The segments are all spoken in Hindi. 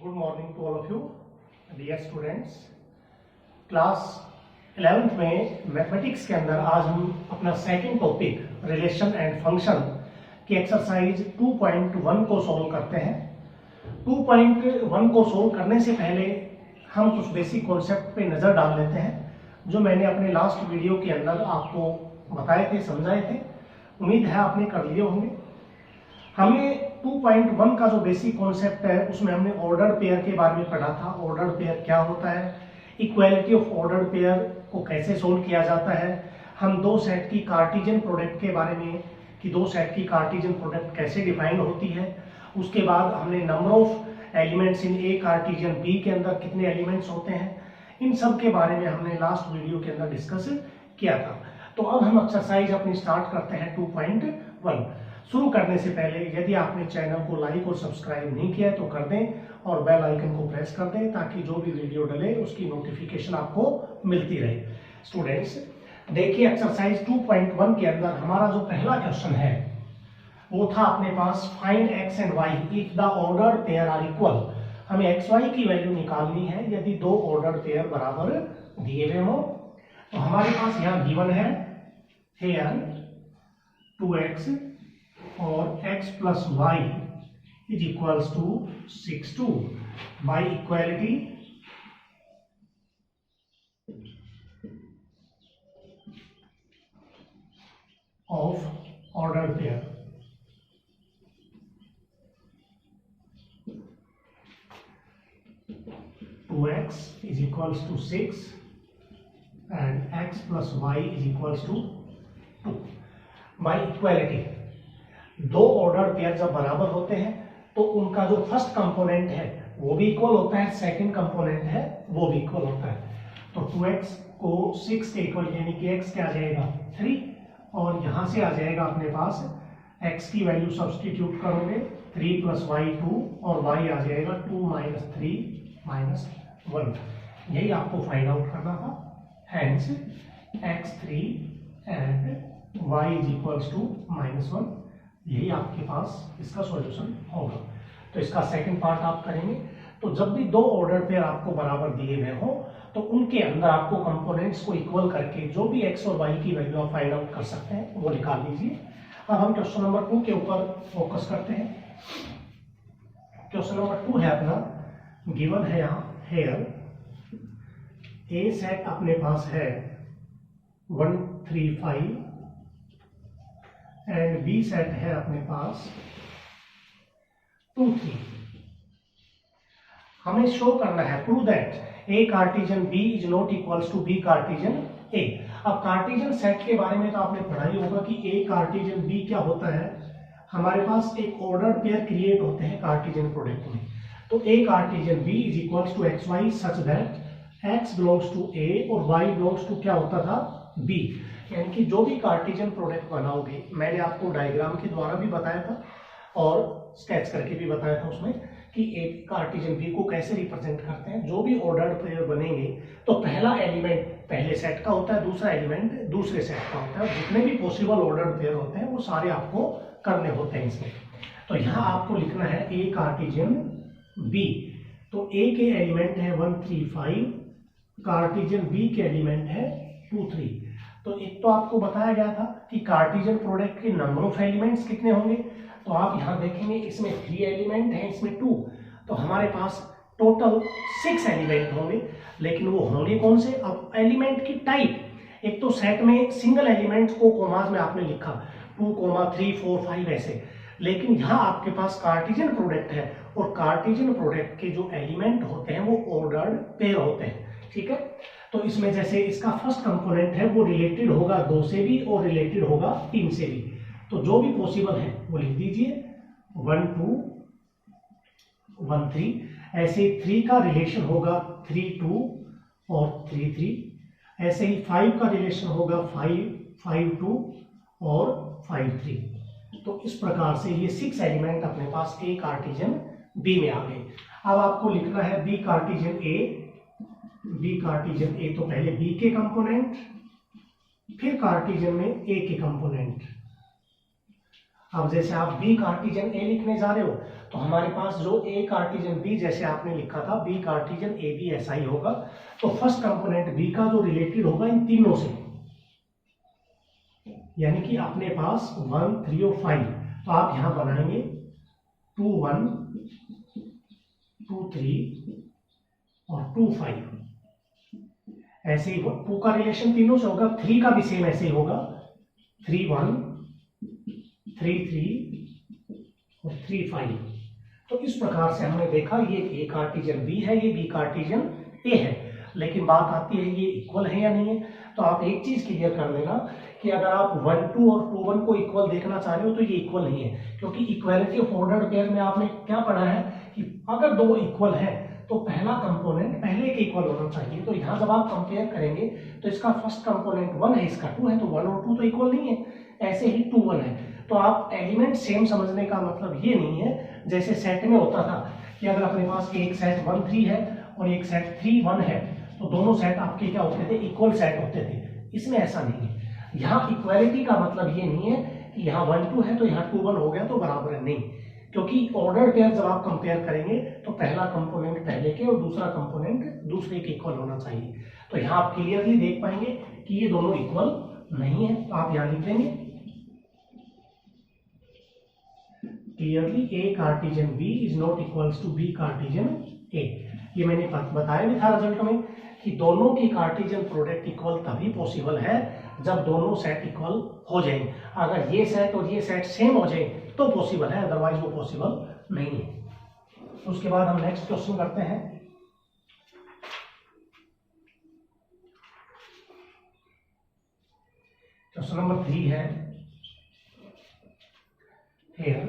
Good morning to all of you, dear students. Class 11th में मैथमेटिक्स के अंदर आज हम अपना second topic relation and function की एक्सरसाइज 2.1 को सॉल्व करते हैं। 2.1 को सॉल्व करने से पहले हम कुछ बेसिक कॉन्सेप्ट पे नज़र डाल लेते हैं जो मैंने अपने लास्ट वीडियो के अंदर आपको बताए थे, समझाए थे। उम्मीद है आपने कर लिए होंगे। हमने 2.1 का जो बेसिक कॉन्सेप्ट है उसमें हमने ऑर्डर पेयर के बारे में पढ़ा था। ऑर्डर पेयर क्या होता है, इक्वालिटी ऑफ ऑर्डर पेयर को कैसे सोल्व किया जाता है, हम दो सेट की कार्टेशियन प्रोडक्ट के बारे में कि दो सेट की कार्टेशियन प्रोडक्ट कैसे डिफाइन होती है। उसके बाद हमने number of elements in A Cartesian B के अंदर कितने एलिमेंट्स होते हैं, इन सब के बारे में हमने लास्ट वीडियो के अंदर डिस्कस किया था। तो अब हम एक्सरसाइज अपनी स्टार्ट करते हैं 2.1। शुरू करने से पहले यदि आपने चैनल को लाइक और सब्सक्राइब नहीं किया है तो कर दें और बेल आइकन को प्रेस कर दें ताकि जो भी वीडियो डले उसकी नोटिफिकेशन आपको मिलती रहे। स्टूडेंट्स देखिए, एक्सरसाइज 2.1 के अंदर हमारा जो पहला क्वेश्चन है वो था अपने पास find x and y if the order pair are equal. हमें एक्स वाई की वैल्यू निकालनी है यदि दो ऑर्डर पेयर बराबर दिए हुए हो। तो हमारे पास यहाँ गिवन है हेयर 2x और x plus y is equals to 6 2 by equality of order pair. Two x is equals to 6 and x plus y is equals to 2 by equality. दो ऑर्डर पेयर जब बराबर होते हैं तो उनका जो फर्स्ट कंपोनेंट है वो भी इक्वल होता है, सेकंड कंपोनेंट है वो भी इक्वल होता है। तो 2x को 6 के इक्वल यानी कि x क्या आ जाएगा 3 और यहां से आ जाएगा अपने पास x की वैल्यू सब्स्टिट्यूट करोगे 3 प्लस y 2 और y आ जाएगा 2 माइनस 3 माइनस 1। यही आपको फाइंड आउट करना था। Hence x3 and y is equals to -1। यही आपके पास इसका सॉल्यूशन होगा। तो इसका सेकंड पार्ट आप करेंगे। तो जब भी दो ऑर्डर पेयर आपको बराबर दिए हुए हो तो उनके अंदर आपको कंपोनेंट्स को इक्वल करके जो भी x और y की वैल्यू आप फाइंड आउट कर सकते हैं वो निकाल लीजिए। अब हम क्वेश्चन नंबर 2 के ऊपर फोकस करते हैं। क्वेश्चन नंबर 2 है अपना, गिवन है यहाँ हेयर ए सेट अपने पास है 1 3 5 एंड बी सेट है अपने पास 2 3। हमें शो करना है prove that a Cartesian b is not equals to b Cartesian a. अब कार्टेशियन सेट के बारे में तो आपने पढ़ा ही होगा कि ए कार्टेशियन बी क्या होता है। हमारे पास एक ऑर्डर पेयर क्रिएट होते हैं कार्टेशियन प्रोडक्ट में। तो a Cartesian b is equals to x y such that x belongs to a और वाई बिलोंग्स टू क्या होता था बी। यानी कि जो भी कार्टेशियन प्रोडक्ट बनाओगे, मैंने आपको डायग्राम के द्वारा भी बताया था और स्केच करके भी बताया था उसमें कि एक कार्टेशियन बी को कैसे रिप्रेजेंट करते हैं। जो भी ऑर्डर पेयर बनेंगे तो पहला एलिमेंट पहले सेट का होता है, दूसरा एलिमेंट दूसरे सेट का होता है। जितने भी पॉसिबल ऑर्डर पेयर होते हैं वो सारे आपको करने होते हैं इसमें। तो यहाँ आपको लिखना है ए कार्टेशियन बी। तो ए के एलिमेंट है 1 3 5, कार्टेशियन बी के एलिमेंट है 2 3। तो एक तो आपको बताया गया था कि कार्टेशियन प्रोडक्ट के नंबर ऑफ एलिमेंट्स कितने होंगे। तो आप यहां देखेंगे इसमें 3 एलिमेंट हैं, इसमें 2। तो हमारे पास टोटल 6 एलिमेंट होंगे। लेकिन वो होंगे कौन से। अब एलिमेंट की टाइप, एक तो सेट में सिंगल एलिमेंट को कोमास में आपने लिखा 2 3 4 5 ऐसे। लेकिन यहाँ आपके पास कार्टेशियन प्रोडक्ट है और कार्टेशियन प्रोडक्ट के जो एलिमेंट होते हैं वो ऑर्डर्ड पेयर होते हैं। ठीक है, तो इसमें जैसे इसका फर्स्ट कंपोनेंट है वो रिलेटेड होगा 2 से भी और रिलेटेड होगा 3 से भी। तो जो भी पॉसिबल है वो लिख दीजिए 1 2 1 3। ऐसे 3 का रिलेशन होगा 3 2 और 3 3। ऐसे ही 5 का रिलेशन होगा 5 5 2 और 5 3। तो इस प्रकार से ये 6 एलिमेंट अपने पास ए कार्टेशियन बी में आ गए। अब आपको लिखना है बी कार्टेशियन ए। बी कार्टेशियन ए तो पहले बी के कंपोनेंट, फिर कार्टेशियन में ए के कंपोनेंट। अब जैसे आप बी कार्टिजन ए लिखने जा रहे हो तो हमारे पास जो ए कार्टिजन बी जैसे आपने लिखा था बी कार्टिजन ए भी ऐसा ही होगा। तो फर्स्ट कंपोनेंट बी का जो रिलेटेड होगा इन तीनों से, यानी कि अपने पास 1 3 और 5, तो आप यहां बनाएंगे 2 1 2 3 और 2 5। ऐसे ही 2 का रिलेशन तीनों से होगा, 3 का भी सेम ऐसे ही होगा 3 1 3 3 और 3 5। तो इस प्रकार से हमने देखा ये ए कार्टिजन बी है, ये बी कार्टिजन ए है। लेकिन बात आती है ये इक्वल है या नहीं है। तो आप एक चीज क्लियर कर लेना कि अगर आप 1 2 और 2 1 को इक्वल देखना चाह रहे हो तो ये इक्वल नहीं है, क्योंकि इक्वालिटी ऑफ ऑर्डर्ड पेयर में आपने क्या पढ़ा है कि अगर दो इक्वल है तो पहला कंपोनेंट पहले के इक्वल होना चाहिए। तो यहाँ जब आप कंपेयर करेंगे तो इसका फर्स्ट कंपोनेंट 1 है, इसका 2 है, तो 1 और 2 तो इक्वल नहीं है। ऐसे ही 2 1 है। तो आप एलिमेंट सेम समझने का मतलब ये नहीं है जैसे सेट में होता था कि अगर अपने पास एक सेट 1 3 है और एक सेट 3 1 है तो दोनों सेट आपके क्या होते थे, इक्वल सेट होते थे। इसमें ऐसा नहीं है। यहाँ इक्वालिटी का मतलब ये नहीं है कि यहाँ 1 2 है तो यहाँ 2 1 हो गया तो बराबर है, नहीं। क्योंकि ऑर्डर पेयर जब आप कंपेयर करेंगे तो पहला कंपोनेंट पहले के और दूसरा कंपोनेंट दूसरे के इक्वल होना चाहिए। तो यहाँ आप क्लियरली देख पाएंगे कि ये दोनों इक्वल नहीं है। तो आप यहाँ लिख देंगे clearly a Cartesian b is not equals to b Cartesian a. ये मैंने बताया भी था रिजल्ट में कि दोनों की कार्टिजन प्रोडक्ट इक्वल तभी पॉसिबल है जब दोनों सेट इक्वल हो जाएंगे। अगर ये सेट और ये सेट सेम हो जाए तो पॉसिबल है, अदरवाइज वो पॉसिबल नहीं है। उसके बाद हम नेक्स्ट क्वेश्चन करते हैं। क्वेश्चन नंबर 3 है, here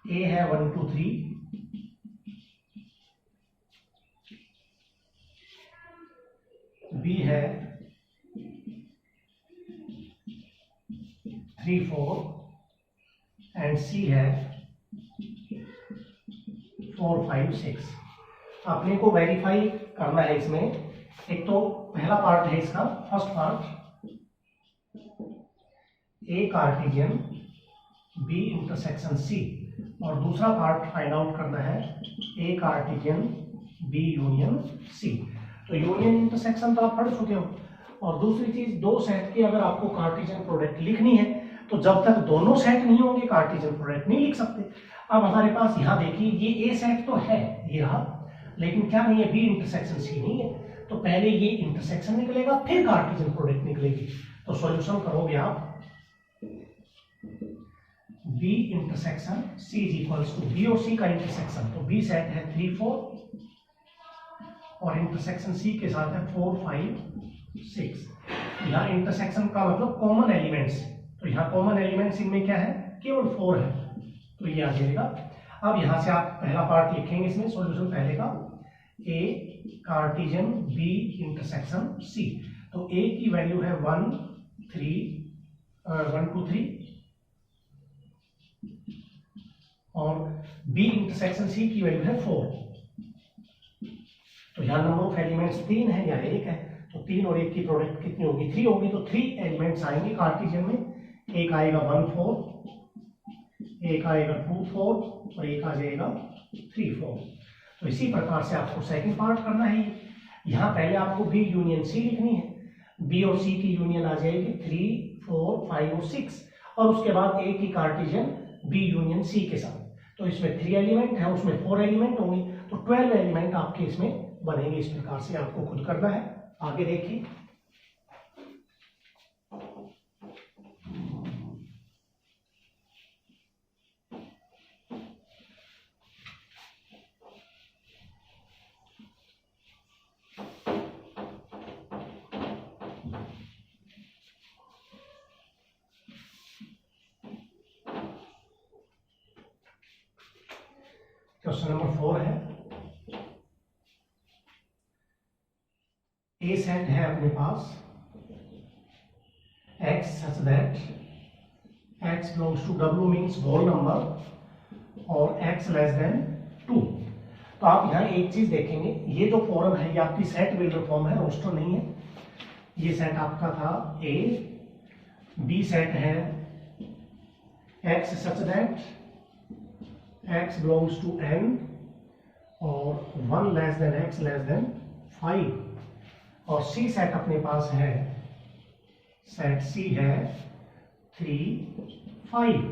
A है 1 2 3, B है 3 4 एंड C है 4 5 6। अपने को वेरीफाई करना है इसमें। एक तो पहला पार्ट है इसका, first part A Cartesian B intersection C, और दूसरा पार्ट फाइंड आउट करना है A Cartesian B union C. तो यूनियन इंटरसेक्शन तो आप पढ़ चुके हो। और दूसरी चीज, दो सेट की अगर आपको कार्टिजन प्रोडक्ट लिखनी है तो जब तक दोनों सेट नहीं होंगे कार्टिजन प्रोडक्ट नहीं लिख सकते। अब हमारे पास यहाँ देखिए ये ए सेट तो है, ये रहा, लेकिन क्या नहीं है, बी इंटरसेक्शन सी नहीं है। तो पहले ये इंटरसेक्शन निकलेगा फिर कार्टिजन प्रोडक्ट निकलेगी। तो सॉल्यूशन करोगे आप B intersection C is equals to B और C का इंटरसेक्शन, तो B सेट है 3 4 और इंटरसेक्शन C के साथ है 4 5 6। यहाँ इंटरसेक्शन का मतलब कॉमन एलिमेंट्स, तो यहाँ कॉमन एलिमेंट्स इनमें क्या है, केवल 4 है, तो ये आ जाएगा। अब यहाँ से आप पहला पार्ट लिखेंगे इसमें सॉल्यूशन पहले का, A Cartesian B intersection C। तो A की वैल्यू है 1 2 3 और B इंटरसेक्शन C की वैल्यू है 4। तो यहाँ नंबर ऑफ एलिमेंट्स 3 है या 1 है, तो 3 और 1 की प्रोडक्ट कितनी होगी, 3 होगी। तो 3 एलिमेंट्स आएंगे कार्टिजन में, एक आएगा 1 4, एक आएगा 2 4 और एक आ जाएगा 3 4। तो इसी प्रकार से आपको सेकंड पार्ट करना है। यहाँ पहले आपको B यूनियन C लिखनी है, B और C की यूनियन आ जाएगी 3 4 5 और 6, और उसके बाद A की कार्टिजन B यूनियन C के साथ। तो इसमें 3 एलिमेंट है, उसमें 4 एलिमेंट होंगे, तो 12 एलिमेंट आपके इसमें बनेंगे। इस प्रकार से आपको खुद करना है। आगे देखिए, क्वेश्चन नंबर 4 है, ए सेट है अपने पास x such that x belongs to W means whole number और x less than 2। तो आप यहाँ एक चीज देखेंगे, ये जो फॉर्म है ये आपकी सेट बिल्डर फॉर्म है, रोस्टर नहीं है। ये सेट आपका था A, B सेट है x such that x belongs to n और 1 less than x less than 5 और C सेट अपने पास है, सेट C है 3 5।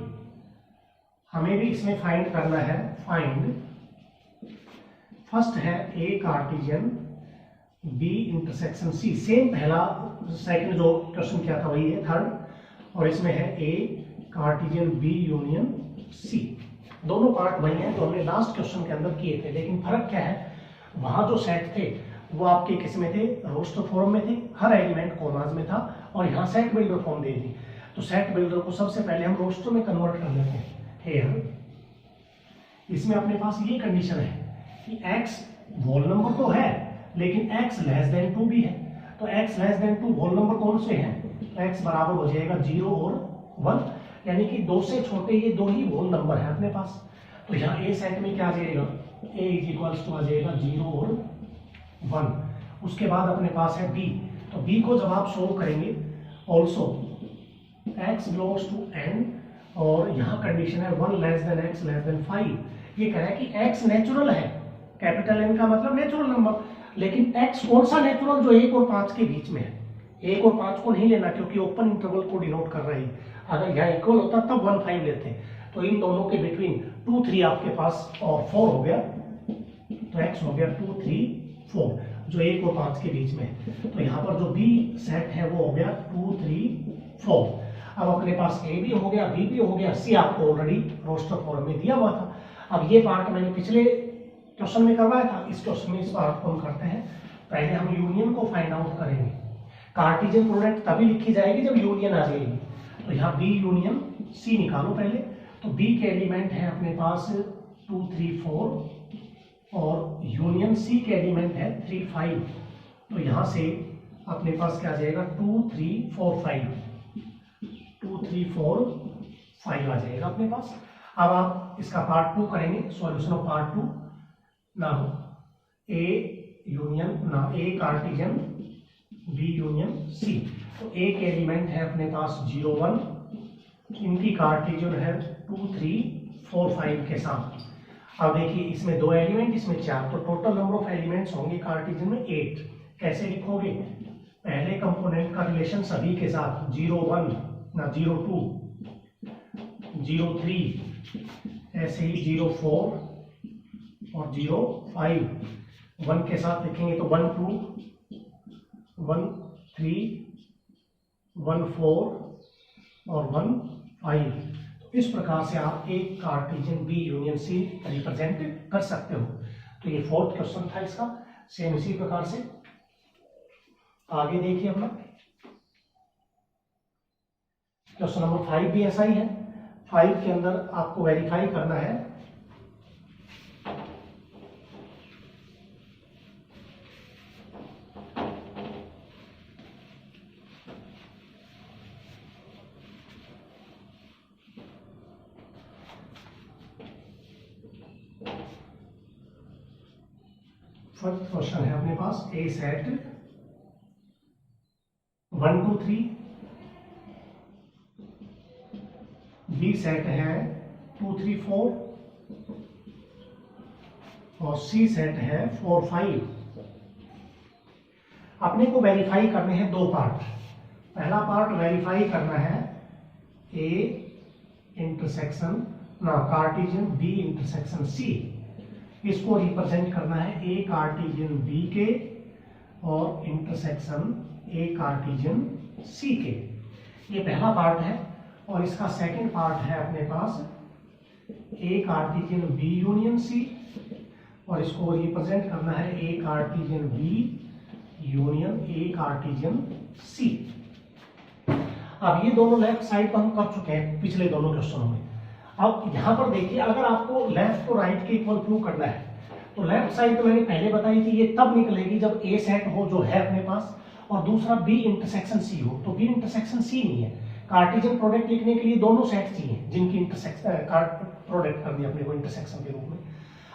हमें भी इसमें फाइंड करना है, फाइंड फर्स्ट है A Cartesian B intersection C, same पहला सेकंड जो क्वेश्चन किया था वही है थर्ड, और इसमें है A Cartesian B union C, दोनों पार्ट वही हैं जो हमने लास्ट क्वेश्चन के अंदर किए थे। लेकिन फर्क क्या है, वहां जो सेट थे वो आपके किस में थे, रोस्टर फॉर्म में थे, हर एलिमेंट कॉमास में था, और यहाँ सेट बिल्डर फॉर्म दे दी। तो सेट बिल्डर को सबसे पहले हम रोस्टर में कन्वर्ट कर लेते हैं। इसमें अपने पास ये कंडीशन है कि x होल नंबर तो है लेकिन x लेस देन 2 भी है, तो x less than 2 whole number कौन से हैं, तो x बराबर हो जाएगा 0 और 1, यानी कि 2 से छोटे ये दो ही होल नंबर है अपने पास। तो यहाँ A सेट में क्या आ जाएगा, A इज इक्वल्स टू आ जाएगा 0 और 1। उसके बाद अपने पास है B, तो B को जब आप सोल्व करेंगे also x belongs to n, और यहाँ कंडीशन है 1 less than x less than 5। ये कह रहा है कि x नेचुरल है, कैपिटल N का मतलब नेचुरल नंबर, लेकिन x कौन सा नेचुरल, जो 1 और 5 के बीच में है। 1 और 5 को नहीं लेना क्योंकि ओपन इंटरवल को डिनोट कर रही है, अगर यह इक्वल होता तब 1 5 लेते हैं। तो इन दोनों के बिटवीन 2 3 आपके पास और 4 हो गया, तो x हो गया 2 3 4 जो 1 और 5 के बीच में है। तो यहाँ पर जो B सेट है वो हो गया 2 3 4। अब अपने पास A भी हो गया, B भी हो गया, C आपको ऑलरेडी रोस्टर फॉर्म में दिया हुआ था। अब ये पार्ट मैंने पिछले क्वेश्चन में करवाया था, इस क्वेश्चन में इस पार्ट को हम करते हैं। पहले हम यूनियन को फाइंड आउट करेंगे। कार्टेशियन प्रोडक्ट तभी लिखी जाएगी जब यूनियन आ जाएगी। तो यहाँ B यूनियन C निकालो पहले। तो B के एलिमेंट है अपने पास 2 3 4 और यूनियन C के एलिमेंट है 3 5। तो यहाँ से अपने पास क्या आ जाएगा 2 3 4 5, 2 3 4 5 आ जाएगा अपने पास। अब आप इसका पार्ट 2 करेंगे, solution of part 2। Now A union A Cartesian B union C। तो A के एलिमेंट है अपने पास 0 1, इनकी कार्टेशियन है 2 3 4 5 के साथ। अब देखिए इसमें 2 एलिमेंट, इसमें 4, तो टोटल नंबर ऑफ एलिमेंट्स होंगे कार्टेशियन में 8। कैसे लिखोगे, पहले कंपोनेंट का रिलेशन सभी के साथ 0 1 0 2 0 3, ऐसे ही 0 4 और 0 5 1 के साथ लिखेंगे तो 1 2 1 3 1 4 और 1 5। तो इस प्रकार से आप एक Cartesian B union C represent कर सकते हो। तो ये फोर्थ क्वेश्चन था इसका। सेम इसी प्रकार से आगे देखिए अपना क्वेश्चन नंबर 5 भी ऐसा ही है। 5 के अंदर आपको वेरीफाई करना है फर्स्ट क्वेश्चन है अपने पास A सेट 1 2 3, B सेट है 2 3 4 और C सेट है 4 5। अपने को वेरीफाई करने हैं 2 पार्ट। पहला पार्ट वेरीफाई करना है A intersection Cartesian B intersection C। इसको रिप्रेजेंट करना है A कार्टेशियन B के और इंटरसेक्शन A कार्टेशियन C के। ये पहला पार्ट है। और इसका सेकंड पार्ट है अपने पास A Cartesian B union C, और इसको रिप्रेजेंट करना है A Cartesian B union A Cartesian C। अब ये दोनों लेफ्ट साइड पर हम कर चुके हैं पिछले दोनों क्वेश्चनों में। अब यहां पर देखिए, अगर आपको लेफ्ट को राइट के इक्वल प्रूव करना है तो लेफ्ट साइड तो मैंने पहले बताई थी, ये तब निकलेगी जब A सेट हो जो है अपने पास और दूसरा B इंटरसेक्शन C हो। तो B इंटरसेक्शन C नहीं है। कार्टेशियन प्रोडक्ट लिखने के लिए दोनों सेट चाहिए जिनकी इंटरसेक्शन प्रोडक्ट करनी है अपने को इंटरसेक्शन के रूप में।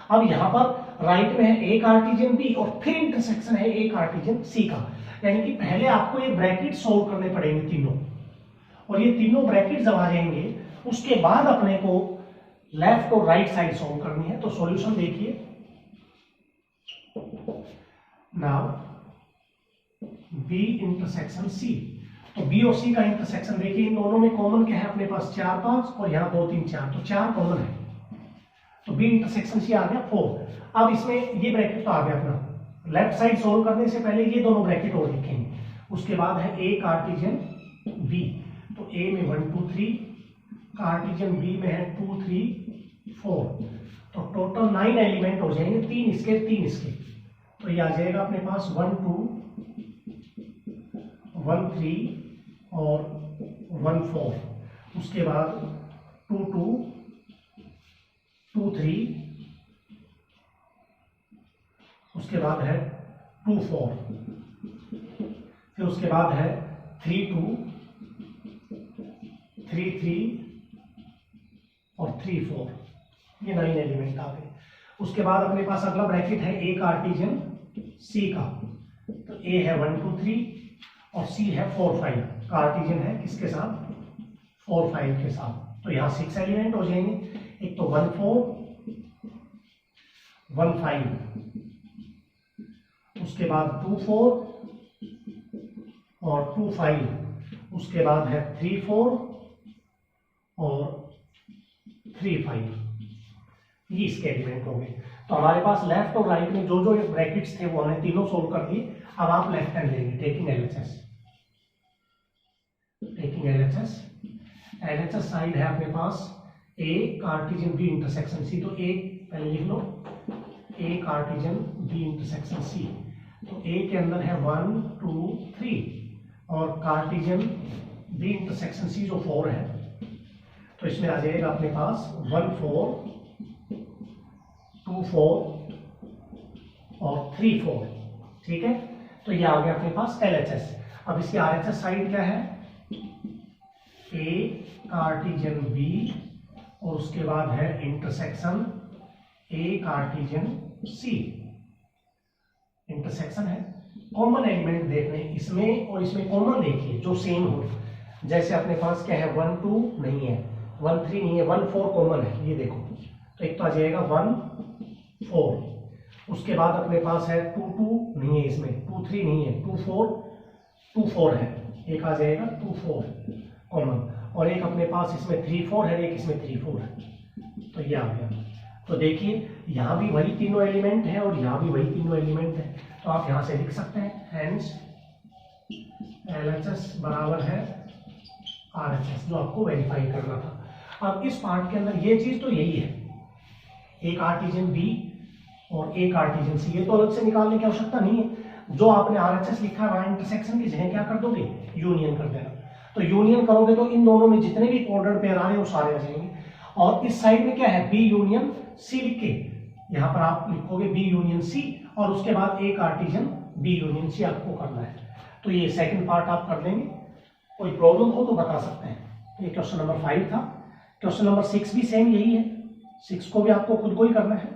अब यहाँ पर राइट में है A कार्टेशियन B और फिर इंटरसेक्शन है A कार्टेशियन C का, यानी कि पहले आपको ये ब्रैकेट सोल्व करने पड़ेंगे तीनों, और ये तीनों ब्रैकेट जब आ जाएंगे उसके बाद अपने को लेफ्ट और राइट साइड सॉल्व करनी है। तो सॉल्यूशन देखिए, नाउ बी इंटरसेक्शन सी। तो बी और सी का इंटरसेक्शन देखिए, इन दोनों में कॉमन क्या है अपने पास 4 5 और यहाँ 2 3 4, तो 4 कॉमन है। तो बी इंटरसेक्शन सी आ गया 4। अब इसमें ये ब्रैकेट तो आ गया अपना, लेफ्ट साइड सोल्व करने से पहले ये दोनों ब्रैकेट और लिखेंगे। उसके बाद है ए कार्टिजन बी, तो ए में 1 2 3, कार्टिजन बी में है 2 3 4, तो टोटल 9 एलिमेंट हो जाएंगे, 3 इसके 3 इसके। तो ये आ जाएगा अपने पास 1 2 1 3 और 1 4। उसके बाद 2 2 2 3, उसके बाद है 2 4, फिर उसके बाद है 3 2 3 3 और 3 4। ये 9 एलिमेंट आ गए। उसके बाद अपने पास अगला ब्रैकेट है ए कार्टिजन सी का, तो ए है 1 2 3 और सी है 4 5। कार्टिजन है किसके साथ, 4 5 के साथ। तो यहाँ 6 एलिमेंट हो जाएंगे, एक तो 1 4 1 5, उसके बाद 2 4 और 2 5, उसके बाद है 3 4 और 3 5। ये इसके एलिमेंट हो गए। तो हमारे पास लेफ्ट और राइट में जो जो ब्रैकेट्स थे वो हमने तीनों सोल्व कर दिए। अब आप लेफ्ट हैंड लेंगे, taking LHS. Taking LHS, LHS side है अपने पास ए कार्टिजन बी इंटरसेक्शन सी, तो ए पहले लिख लो, ए कार्टिजन बी इंटरसेक्शन सी। तो ए के अंदर है 1 2 3 और कार्टिजन बी इंटरसेक्शन सी जो 4 है, तो इसमें आ जाएगा अपने पास 1 4 2 4 और 3 4। ठीक है, तो ये आ गया अपने पास एलएचएस। अब इसकी आरएचएस साइड क्या है, ए कार्टिजन बी और उसके बाद है intersection A Cartesian C. Intersection है, कॉमन एलिमेंट देखने इसमें और इसमें कॉमन देखिए जो सेम हो। जैसे अपने पास क्या है 1 2 नहीं है, 1 3 नहीं है, 1 4 कॉमन है, ये देखो। तो एक तो आ जाएगा 1 4, उसके बाद अपने पास है 2 2 नहीं है, इसमें 2 3 नहीं है, 2 4 है, एक आ जाएगा 2 4 कॉमन, और एक अपने पास इसमें 3 4 है, एक इसमें 3 4 है। तो ये आ गया। तो देखिए यहाँ भी वही तीनों एलिमेंट है और यहाँ भी वही तीनों एलिमेंट है। तो आप यहाँ से लिख सकते हैं हेंस एलएचएस बराबर है आरएचएस, जो आपको वेरीफाई करना था। अब इस पार्ट के अंदर ये चीज तो यही है, एक कार्टिजन बी और एक कार्टिजन सी, ये तो अलग से निकालने की आवश्यकता नहीं है। जो आपने आरएचएस लिखा है वहां इंटरसेक्शन की जगह क्या कर दोगे, यूनियन कर देना। तो यूनियन करोगे तो इन दोनों में जितने भी ऑर्डर पेयर आ रहे हैं वो सारे आ जाएंगे। और इस साइड में क्या है, बी यूनियन सी लिख के यहाँ पर आप लिखोगे बी यूनियन सी, और उसके बाद ए कार्टिजन बी यूनियन सी आपको करना है। तो ये सेकंड पार्ट आप कर देंगे। कोई प्रॉब्लम हो तो बता सकते हैं। ये क्वेश्चन नंबर 5 था। क्वेश्चन नंबर 6 भी सेम यही है, 6 को भी आपको खुद को ही करना है।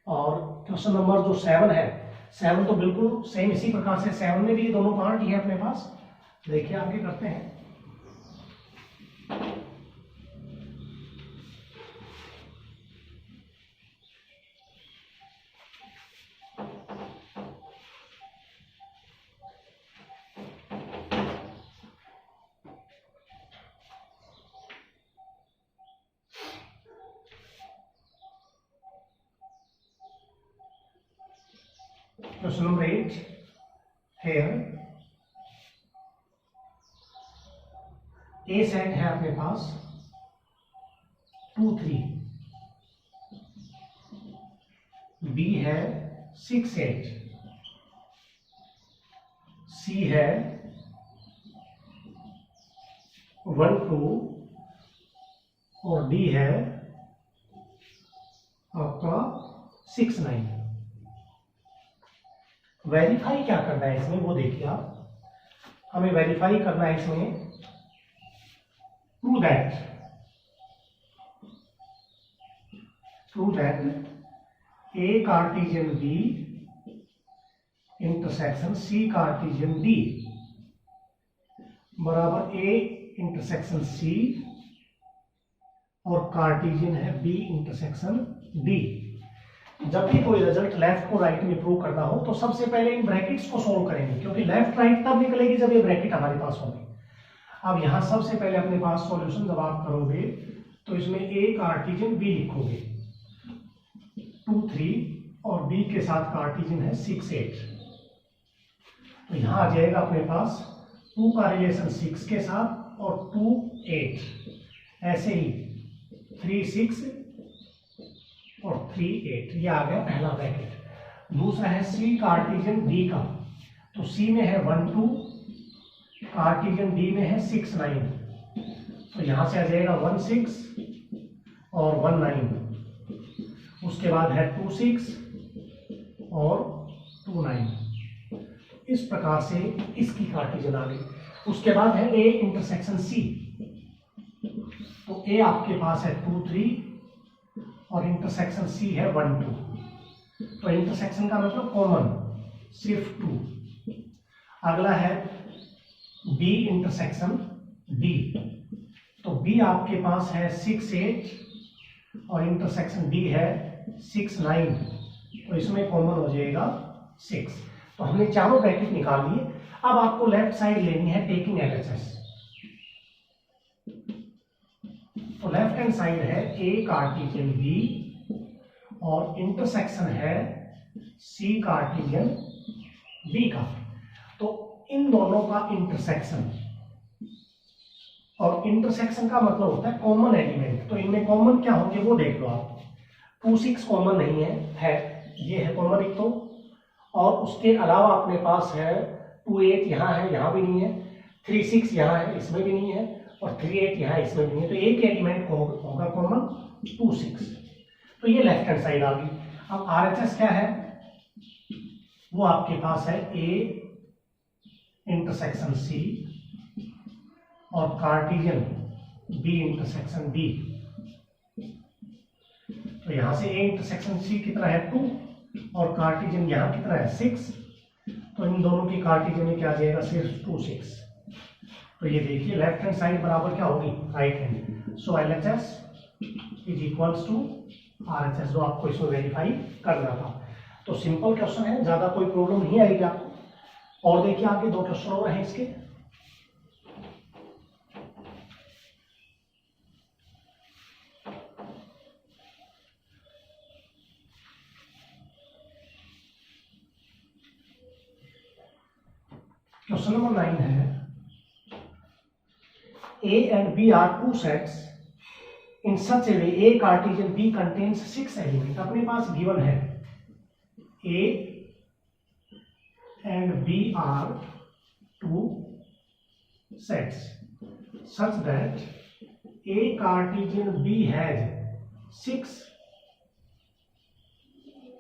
और क्वेश्चन नंबर जो 7 है, 7 तो बिल्कुल सेम इसी प्रकार से, 7 में भी दोनों पार्ट ही है अपने पास। देखिए आगे करते हैं। Question number 8 here, A set है अपने पास 2 3, B है 6 8, C है 1 2 और D है आपका 6 9। वेरीफाई क्या करना है इसमें वो देखिए आप। हमें वेरीफाई करना है इसमें prove that A Cartesian B intersection C Cartesian D बराबर ए इंटरसेक्शन सी और कार्टेशियन है बी इंटरसेक्शन डी। जब भी कोई रिजल्ट लेफ्ट को राइट में प्रूव करना हो तो सबसे पहले इन ब्रैकेट्स को सोल्व करेंगे, क्योंकि लेफ्ट राइट तब निकलेगी जब ये ब्रैकेट हमारे पास होंगे। अब यहां सबसे पहले अपने पास सॉल्यूशन जब आप करोगे तो इसमें ए कार्टेशियन बी लिखोगे 2 3 और बी के साथ कार्टेशियन है 6 8। तो यहां आ जाएगा अपने पास 2 का रिलेशन 6 के साथ और 2 8, ऐसे ही 3 6 और 3 8, ये आ गया पहला ब्रैकेट। दूसरा है सी कार्टेशियन डी का, तो सी में है 1 2, कार्टेशियन डी में है 6 9, तो यहां से आ जाएगा 1 6 और 1 9, उसके बाद है 2 6 और 2 9। इस प्रकार से इसकी कार्टेशियन आ गई। उसके बाद है ए इंटरसेक्शन सी, तो ए आपके पास है 2 3 और इंटरसेक्शन सी है 1 2, तो इंटरसेक्शन का मतलब कॉमन सिर्फ 2। अगला है बी इंटरसेक्शन डी, तो बी आपके पास है 6 8 और इंटरसेक्शन डी है 6 9, तो इसमें कॉमन हो जाएगा 6। तो हमने चारों ब्रैकेट निकाल लिए। अब आपको लेफ्ट साइड लेनी है टेकिंग एलएचएस। तो लेफ्ट हैंड साइड है ए कार्टेशियन बी और इंटरसेक्शन है सी कार्टेशियन बी का। तो इन दोनों का इंटरसेक्शन, और इंटरसेक्शन का मतलब होता है कॉमन एलिमेंट। तो इनमें कॉमन क्या होंगे वो देख लो आप। 2 6 कॉमन नहीं है ये है कॉमन एक तो, और उसके अलावा अपने पास है 2 8 यहाँ है, यहाँ भी नहीं है, 3 6 यहाँ है, इसमें भी नहीं है, और 3 8 यहाँ इसमें भी नहीं है। तो एक एलिमेंट होगा कॉमन 2 6। तो ये लेफ्ट हैंड साइड आ गई। अब आरएचएस क्या है, वो आपके पास है ए इंटरसेक्शन सी और कार्टेशियन बी इंटरसेक्शन डी। तो यहां से ए इंटरसेक्शन सी कितना है 2 और कार्टेशियन यहां कितना है 6, तो इन दोनों की कार्टेशियन में क्या आ जाएगा सिर्फ 2 6। तो ये देखिए लेफ्ट हैंड साइड बराबर क्या होगी right hand. So LHS is equals to RHS, जो आपको इसमें वेरीफाई करना था। तो सिंपल क्वेश्चन है, ज्यादा कोई प्रॉब्लम नहीं आएगी आपको। और देखिए आगे 2 क्वेश्चन और हैं इसके। क्वेश्चन नंबर 9 है A and B are two sets in such a way A Cartesian B contains 6 elements। अपने पास गिवन है A and B are two sets such that A Cartesian B has 6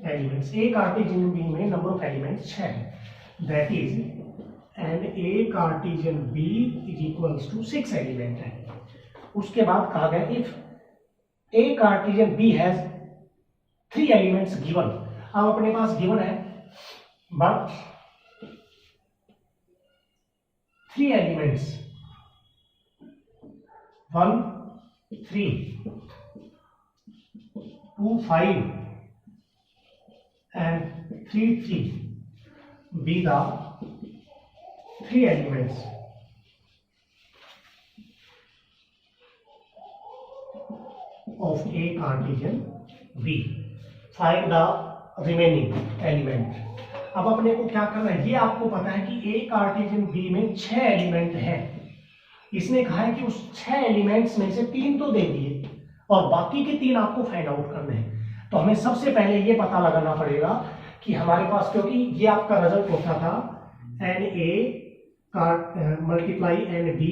elements। A Cartesian B में नंबर ऑफ एलिमेंट्स 6 है। That is and A Cartesian B is equals to 6 element है। उसके बाद कहा गया if A Cartesian B has 3 elements given. अब अपने पास गिवन है but 3 elements 1 3 2 5 and 3 3 be the 3 elements of A Cartesian B। Find the remaining element। अब अपने को क्या करना है, ये आपको पता है कि A Cartesian B में 6 एलिमेंट हैं। इसने कहा है कि उस 6 एलिमेंट्स में से 3 तो दे दिए और बाकी के 3 आपको फाइंड आउट करने हैं। तो हमें सबसे पहले ये पता लगाना पड़ेगा कि हमारे पास, क्योंकि ये आपका रिजल्ट होता था NA मल्टीप्लाई NB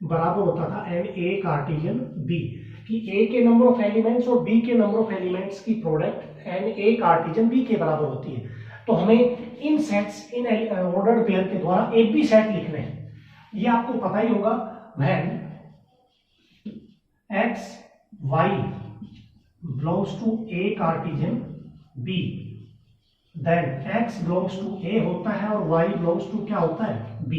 बराबर होता था NA कार्टेशियन B, कि A के नंबर ऑफ एलिमेंट्स और B के नंबर ऑफ एलिमेंट्स की प्रोडक्ट NA कार्टेशियन B के बराबर होती है। तो हमें इन सेट्स, इन ऑर्डर्ड पेयर के द्वारा एक भी सेट लिखने हैं। ये आपको पता ही होगा, when x y belongs to A Cartesian B then x belongs to A होता है और y belongs to क्या होता है B।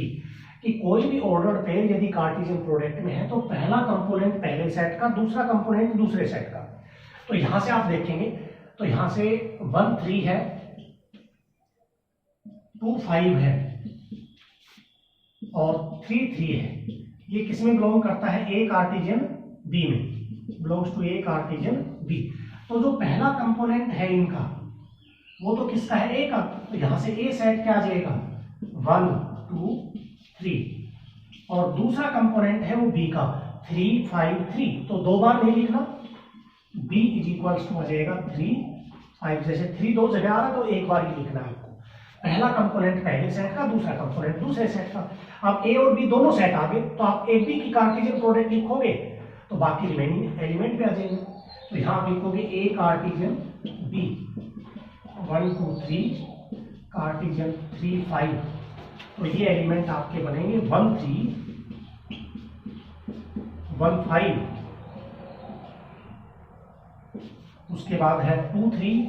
कि कोई भी ऑर्डर्ड पेयर यदि कार्टेशियन प्रोडक्ट में है तो पहला कंपोनेंट पहले सेट का, दूसरा कंपोनेंट दूसरे सेट का। तो यहां से आप देखेंगे तो यहां से 1 3 है, 2 5 है और 3 3 है। ये किस में बिलोंग करता है? ए कार्टेशियन बी में, belongs to A Cartesian B. तो जो पहला कंपोनेंट है इनका वो तो किसका है? ए का। तो यहां से ए सेट क्या आ जाएगा? 1 2 3 और दूसरा कंपोनेंट है वो बी का 3 5 3। तो दो बार नहीं लिखना, b इज इक्वल्स टू आ जाएगा 3 5। जैसे 3 दो जगह आ रहा है तो एक बार ही लिखना है आपको। पहला कंपोनेंट पहले सेट का, दूसरा कंपोनेंट दूसरे सेट का। अब a और b दोनों सेट आ गए तो आप ab की कार्टेशियन प्रोडक्ट लिखोगे तो बाकी रिमेनिंग एलिमेंट भी आ जाएंगे। तो यहां आप लिखोगे a कार्टेशियन b 1 2 3 कार्टेशियन 3 5। तो ये एलिमेंट आपके बनेंगे 1 3 1 5। उसके बाद है 2 3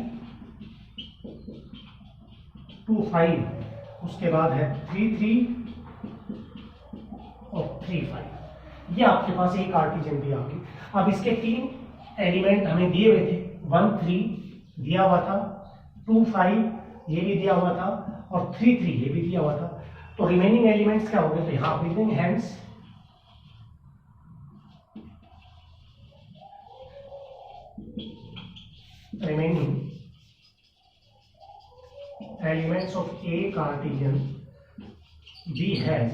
2 5। उसके बाद है 3 3 और 3 5। ये आपके पास एक कार्टेशियन भी आ गई। अब इसके 3 एलिमेंट हमें दिए हुए थे, 1 3 दिया हुआ था, 2 5 ये भी दिया हुआ था और 3 3 ये भी दिया हुआ था। तो रिमेनिंग एलिमेंट्स क्या हो गए? तो यहां आप लिख देंगे hence remaining elements of A Cartesian B has,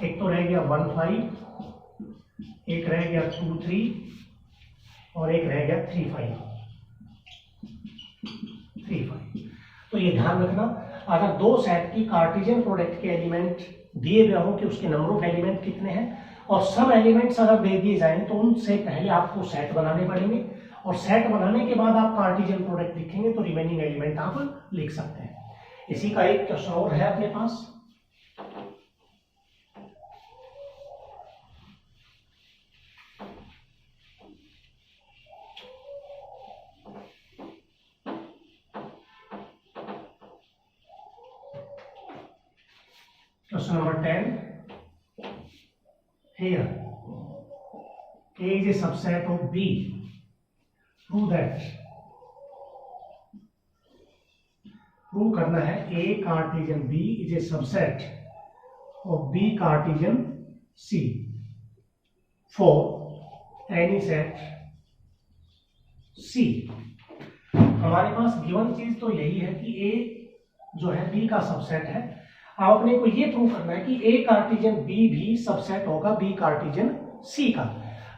एक तो रह गया 1 5, एक रह गया 2 3 और एक रह गया 3 5। तो ये ध्यान रखना, अगर दो सेट की कार्टेशियन प्रोडक्ट के एलिमेंट दिए गए हो कि उसके नंबर ऑफ एलिमेंट कितने हैं और सब एलिमेंट्स अगर दे दिए जाएं तो उनसे पहले आपको सेट बनाने पड़ेंगे और सेट बनाने के बाद आप कार्टेशियन प्रोडक्ट लिखेंगे तो रिमेनिंग एलिमेंट आप लिख सकते हैं। इसी का एक क्वेश्चन और है अपने पास। Question number 10. Here, A is a subset of B. Prove that. Prove करना है A Cartesian B is a subset of B Cartesian C for any set C. हमारे पास गिवन चीज तो यही है कि A जो है B का सबसेट है। अब अपने को ये प्रूव करना है कि A कार्टेशियन B भी सबसेट होगा B कार्टेशियन C का।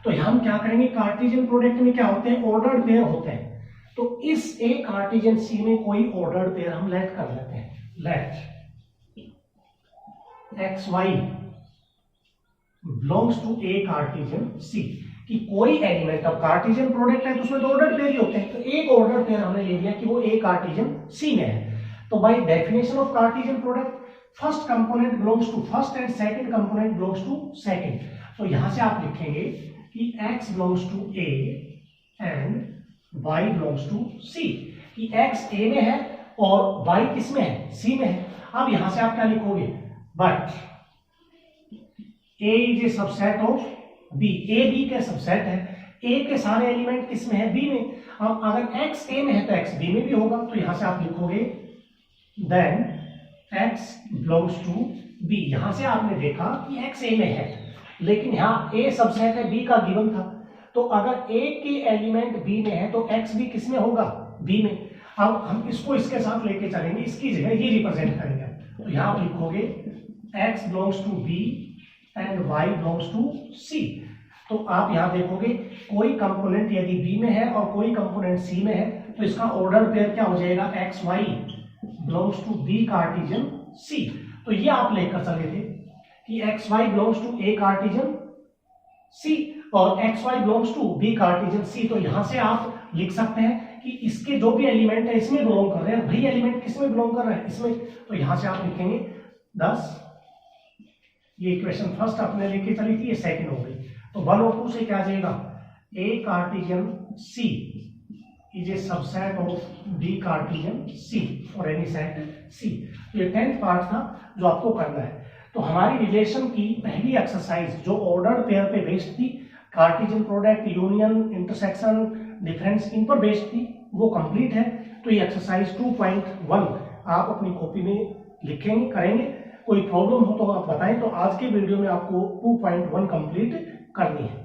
तो यहां हम क्या करेंगे? कार्टेशियन प्रोडक्ट में क्या होते हैं? ऑर्डर्ड पेयर होते हैं। तो इस A कार्टेशियन C में कोई ऑर्डर्ड पेयर हम लेट कर लेते हैं। Let XY belongs to A Cartesian C कि कोई एलिमेंट, अब कार्टेशियन प्रोडक्ट है तो उसमें तो ऑर्डर्ड पेयर ही होते हैं। तो एक ऑर्डर्ड पेयर हमने ले लिया कि वो A कार्टेशियन C में है। तो by definition of Cartesian product first component belongs to first and second component belongs to second. तो यहां से आप लिखेंगे कि x belongs to A and y belongs to C कि x A में है और y किस में है? C में है। अब यहां से आप क्या लिखोगे? But A is a subset of B, A B का सबसेट है। A के सारे एलिमेंट किस में है? B में। अब अगर x A में है तो x B में भी होगा। तो यहां से आप लिखोगे then x belongs to B। यहां से आपने देखा कि x A में है लेकिन यहाँ A सबसेट है, B का गिवन था। तो अगर A के एलिमेंट B में है तो x भी किस में होगा? B में। अब हम इसको इसके साथ लेके चलेंगे, इसकी जगह ये रिप्रेजेंट करेंगे। तो यहाँ आप लिखोगे x belongs to B and y belongs to C। तो आप यहाँ देखोगे कोई कंपोनेंट यदि B में है और कोई कंपोनेंट C में है तो इसका ऑर्डर पेयर क्या हो जाएगा? XY belongs to B Cartesian C। तो ये आप लेकर चले थे कि XY belongs to A Cartesian C और XY belongs to B Cartesian C। तो यहां से आप लिख सकते हैं कि इसके जो भी एलिमेंट है इसमें बिलोंग कर रहे हैं, वही एलिमेंट किसमें बिलोंग कर रहे हैं? इसमें। तो यहां से आप लिखेंगे 10। ये इक्वेशन फर्स्ट आपने लेके चली थी, ये सेकंड हो गई। तो 1 और 2 से क्या आ जाएगा? A Cartesian C is a subset of B Cartesian C for any set C। तो ये 10th पार्ट था जो आपको करना है। तो हमारी रिलेशन की पहली एक्सरसाइज जो ऑर्डर्ड पेयर पे बेस्ड थी, Cartesian product, union, intersection, difference, इन पर बेस्ड थी, वो कंप्लीट है। तो ये एक्सरसाइज 2.1 आप अपनी कॉपी में लिखेंगे, करेंगे। कोई प्रॉब्लम हो तो आप बताएं। तो आज के वीडियो में आपको 2.1 कंप्लीट करनी है।